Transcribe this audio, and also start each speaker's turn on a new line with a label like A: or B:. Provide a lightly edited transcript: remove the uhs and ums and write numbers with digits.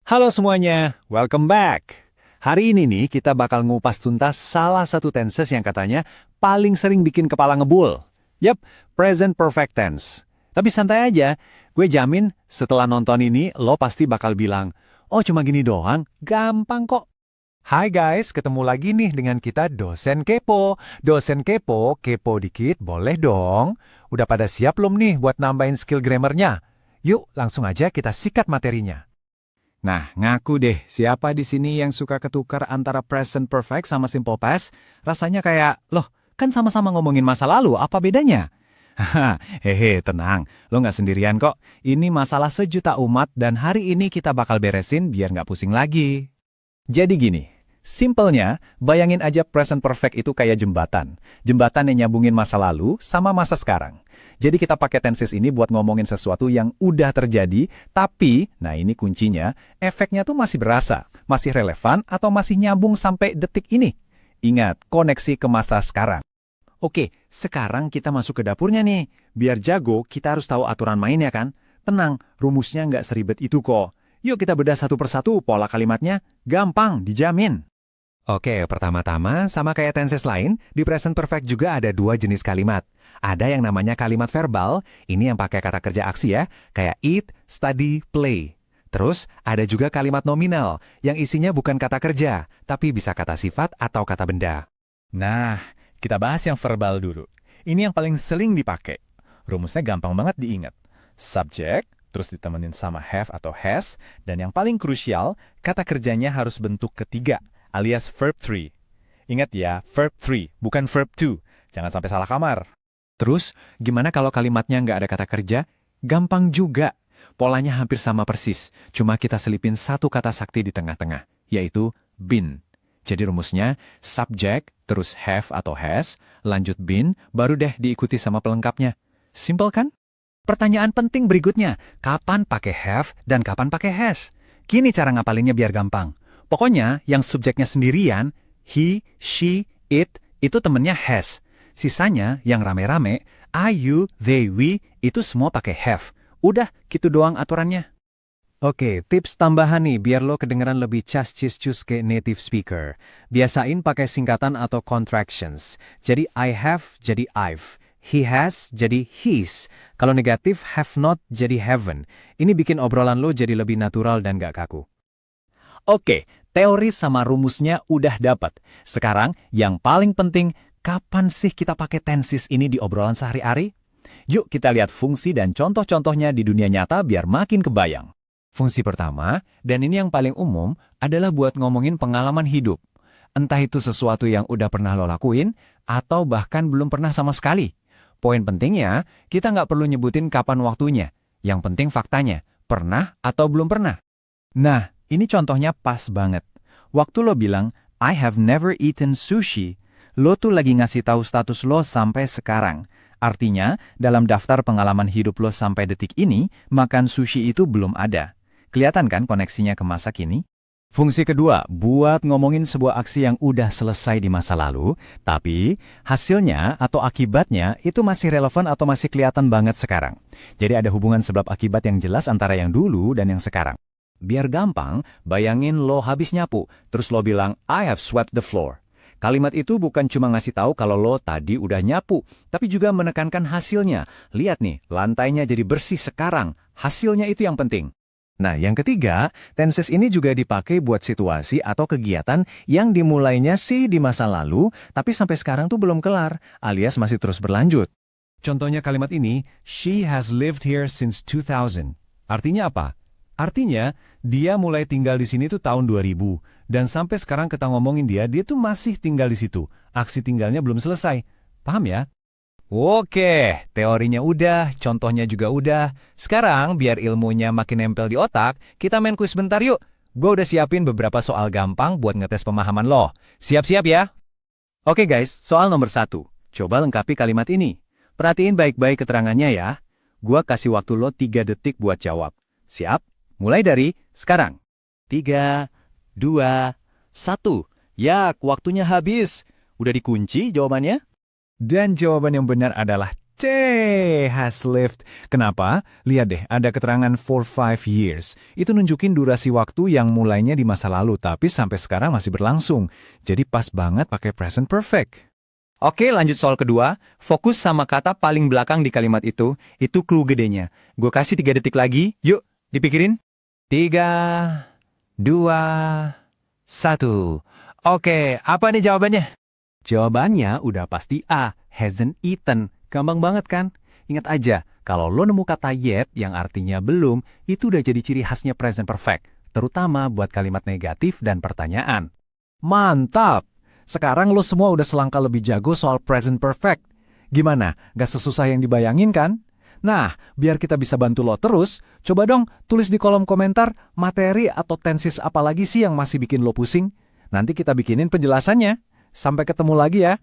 A: Halo semuanya, welcome back. Hari ini nih kita bakal ngupas tuntas salah satu tenses yang katanya paling sering bikin kepala ngebul. Yap, present perfect tense. Tapi santai aja, gue jamin setelah nonton ini lo pasti bakal bilang, oh cuma gini doang, gampang kok. Hai guys, ketemu lagi nih dengan kita dosen kepo. Dosen kepo, kepo dikit boleh dong. Udah pada siap belum nih buat nambahin skill grammarnya? Yuk langsung aja kita sikat materinya. Nah, ngaku deh, siapa di sini yang suka ketukar antara present perfect sama simple past? Rasanya kayak, loh, kan sama-sama ngomongin masa lalu, apa bedanya? Haha, hehe, tenang, lo nggak sendirian kok. Ini masalah sejuta umat dan hari ini kita bakal beresin biar nggak pusing lagi. Jadi gini, simpelnya, bayangin aja present perfect itu kayak jembatan. Jembatan yang nyambungin masa lalu sama masa sekarang. Jadi kita pakai tenses ini buat ngomongin sesuatu yang udah terjadi, tapi, nah ini kuncinya, efeknya tuh masih berasa, masih relevan atau masih nyambung sampai detik ini. Ingat, koneksi ke masa sekarang. Oke, sekarang kita masuk ke dapurnya nih. Biar jago, kita harus tahu aturan mainnya kan? Tenang, rumusnya nggak seribet itu kok. Yuk kita bedah satu persatu pola kalimatnya, gampang, dijamin. Oke, pertama-tama, sama kayak tenses lain, di present perfect juga ada dua jenis kalimat. Ada yang namanya kalimat verbal, ini yang pakai kata kerja aksi ya, kayak eat, study, play. Terus, ada juga kalimat nominal, yang isinya bukan kata kerja, tapi bisa kata sifat atau kata benda. Nah, kita bahas yang verbal dulu. Ini yang paling sering dipakai. Rumusnya gampang banget diingat. Subject, terus ditemenin sama have atau has, dan yang paling krusial, kata kerjanya harus bentuk ketiga, alias verb 3. Ingat ya, verb 3, bukan verb 2. Jangan sampai salah kamar. Terus, gimana kalau kalimatnya nggak ada kata kerja? Gampang juga. Polanya hampir sama persis, cuma kita selipin satu kata sakti di tengah-tengah, yaitu been. Jadi rumusnya, subject, terus have atau has, lanjut been, baru deh diikuti sama pelengkapnya. Simple kan? Pertanyaan penting berikutnya, kapan pakai have dan kapan pakai has? Gini cara ngapalinnya biar gampang. Pokoknya yang subjeknya sendirian, he, she, it, itu temennya has. Sisanya yang rame-rame, I, you, they, we, itu semua pakai have. Udah, gitu doang aturannya. Oke, tips tambahan nih biar lo kedengeran lebih cas-cis-cus ke native speaker. Biasain pakai singkatan atau contractions. Jadi I have jadi I've. He has jadi his. Kalau negatif, have not jadi haven't. Ini bikin obrolan lo jadi lebih natural dan gak kaku. Oke, teori sama rumusnya udah dapat. Sekarang, yang paling penting, kapan sih kita pakai tenses ini di obrolan sehari-hari? Yuk kita lihat fungsi dan contoh-contohnya di dunia nyata biar makin kebayang. Fungsi pertama, dan ini yang paling umum, adalah buat ngomongin pengalaman hidup. Entah itu sesuatu yang udah pernah lo lakuin, atau bahkan belum pernah sama sekali. Poin pentingnya, kita nggak perlu nyebutin kapan waktunya. Yang penting faktanya, pernah atau belum pernah. Nah, ini contohnya pas banget. Waktu lo bilang, I have never eaten sushi, lo tuh lagi ngasih tahu status lo sampai sekarang. Artinya, dalam daftar pengalaman hidup lo sampai detik ini, makan sushi itu belum ada. Kelihatan kan koneksinya ke masa kini? Fungsi kedua, buat ngomongin sebuah aksi yang udah selesai di masa lalu, tapi hasilnya atau akibatnya itu masih relevan atau masih kelihatan banget sekarang. Jadi ada hubungan sebab akibat yang jelas antara yang dulu dan yang sekarang. Biar gampang, bayangin lo habis nyapu, terus lo bilang, I have swept the floor. Kalimat itu bukan cuma ngasih tahu kalau lo tadi udah nyapu, tapi juga menekankan hasilnya. Lihat nih, lantainya jadi bersih sekarang. Hasilnya itu yang penting. Nah, yang ketiga, tenses ini juga dipakai buat situasi atau kegiatan yang dimulainya sih di masa lalu, tapi sampai sekarang tuh belum kelar, alias masih terus berlanjut. Contohnya kalimat ini, she has lived here since 2000. Artinya apa? Artinya, dia mulai tinggal di sini tuh tahun 2000, dan sampai sekarang kita ngomongin dia tuh masih tinggal di situ. Aksi tinggalnya belum selesai. Paham ya? Oke, teorinya udah, contohnya juga udah. Sekarang, biar ilmunya makin nempel di otak, kita main kuis bentar yuk. Gue udah siapin beberapa soal gampang buat ngetes pemahaman lo. Siap-siap ya? Oke guys, soal nomor 1. Coba lengkapi kalimat ini. Perhatiin baik-baik keterangannya ya. Gua kasih waktu lo 3 detik buat jawab. Siap? Mulai dari sekarang. 3, 2, 1. Ya, waktunya habis. Udah dikunci jawabannya? Dan jawaban yang benar adalah Has lived. Kenapa? Lihat deh, ada keterangan for 5 years. Itu nunjukin durasi waktu yang mulainya di masa lalu, tapi sampai sekarang masih berlangsung. Jadi pas banget pakai present perfect.
B: Oke, lanjut soal kedua. Fokus sama kata paling belakang di kalimat itu clue gedenya. Gue kasih 3 detik lagi, yuk, dipikirin.
A: 3, 2, 1. Oke, apa nih jawabannya? Jawabannya udah pasti A, hasn't eaten. Gampang banget kan? Ingat aja, kalau lo nemu kata yet yang artinya belum, itu udah jadi ciri khasnya present perfect, terutama buat kalimat negatif dan pertanyaan. Mantap! Sekarang lo semua udah selangkah lebih jago soal present perfect. Gimana? Gak sesusah yang dibayangin kan? Nah, biar kita bisa bantu lo terus, coba dong tulis di kolom komentar materi atau tenses apa lagi sih yang masih bikin lo pusing. Nanti kita bikinin penjelasannya. Sampai ketemu lagi ya.